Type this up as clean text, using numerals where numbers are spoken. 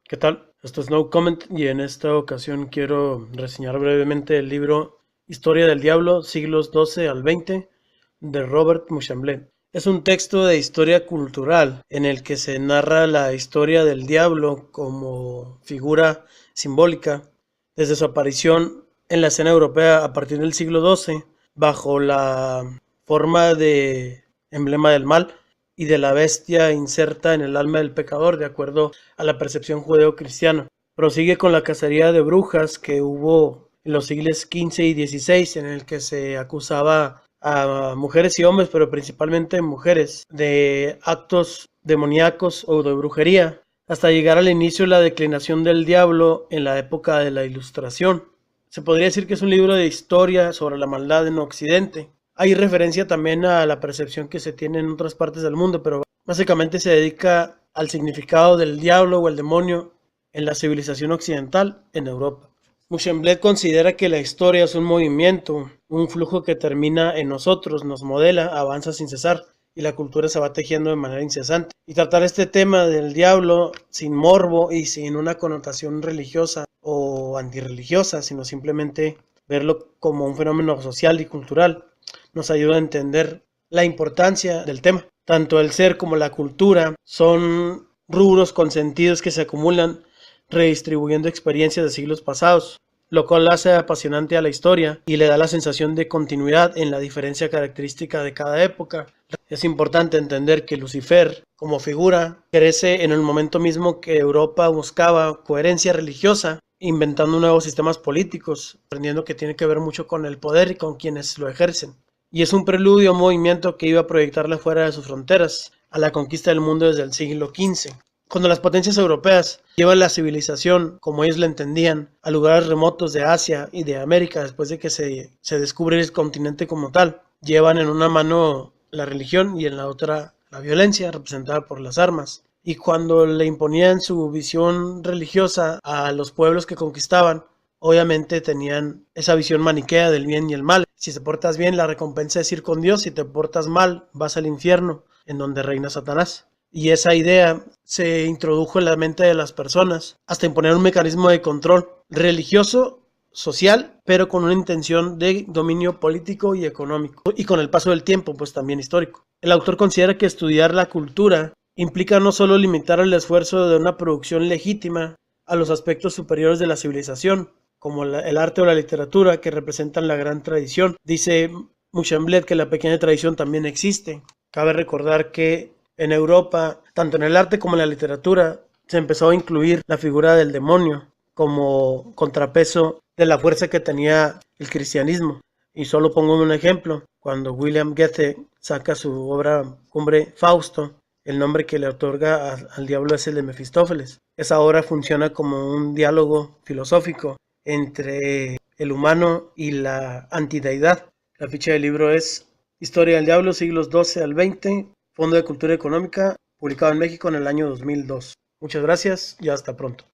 ¿Qué tal? Esto es No Comment y en esta ocasión quiero reseñar brevemente el libro Historia del Diablo, siglos XII al XX, de Robert Muchamblet. Es un texto de historia cultural en el que se narra la historia del diablo como figura simbólica desde su aparición en la escena europea a partir del siglo XII bajo la forma de emblema del mal y de la bestia inserta en el alma del pecador, de acuerdo a la percepción judeo-cristiana. Prosigue con la cacería de brujas que hubo en los siglos XV y XVI, en el que se acusaba a mujeres y hombres, pero principalmente mujeres, de actos demoníacos o de brujería, hasta llegar al inicio de la declinación del diablo en la época de la Ilustración. Se podría decir que es un libro de historia sobre la maldad en Occidente. Hay referencia también a la percepción que se tiene en otras partes del mundo, pero básicamente se dedica al significado del diablo o el demonio en la civilización occidental en Europa. Muchemblet considera que la historia es un movimiento, un flujo que termina en nosotros, nos modela, avanza sin cesar y la cultura se va tejiendo de manera incesante. Y tratar este tema del diablo sin morbo y sin una connotación religiosa o antirreligiosa, sino simplemente verlo como un fenómeno social y cultural, nos ayuda a entender la importancia del tema. Tanto el ser como la cultura son rubros con sentidos que se acumulan redistribuyendo experiencias de siglos pasados, lo cual hace apasionante a la historia y le da la sensación de continuidad en la diferencia característica de cada época. Es importante entender que Lucifer, como figura, crece en el momento mismo que Europa buscaba coherencia religiosa, inventando nuevos sistemas políticos, aprendiendo que tiene que ver mucho con el poder y con quienes lo ejercen. Y es un preludio a un movimiento que iba a proyectarle fuera de sus fronteras, a la conquista del mundo desde el siglo XV. Cuando las potencias europeas llevan la civilización, como ellos la entendían, a lugares remotos de Asia y de América, después de que se descubre el continente como tal, llevan en una mano la religión y en la otra la violencia, representada por las armas. Y cuando le imponían su visión religiosa a los pueblos que conquistaban, obviamente tenían esa visión maniquea del bien y el mal. Si te portas bien, la recompensa es ir con Dios. Si te portas mal, vas al infierno, en donde reina Satanás. Y esa idea se introdujo en la mente de las personas hasta imponer un mecanismo de control religioso, social, pero con una intención de dominio político y económico. Y con el paso del tiempo, pues también histórico. El autor considera que estudiar la cultura implica no solo limitar el esfuerzo de una producción legítima a los aspectos superiores de la civilización, como el arte o la literatura, que representan la gran tradición. Dice Muchamblet que la pequeña tradición también existe. Cabe recordar que en Europa, tanto en el arte como en la literatura, se empezó a incluir la figura del demonio como contrapeso de la fuerza que tenía el cristianismo. Y solo pongo un ejemplo, cuando William Goethe saca su obra cumbre Fausto, el nombre que le otorga al diablo es el de Mefistófeles. Esa obra funciona como un diálogo filosófico entre el humano y la antideidad. La ficha del libro es Historia del Diablo, siglos XII al XX, Fondo de Cultura Económica, publicado en México en el año 2002. Muchas gracias y hasta pronto.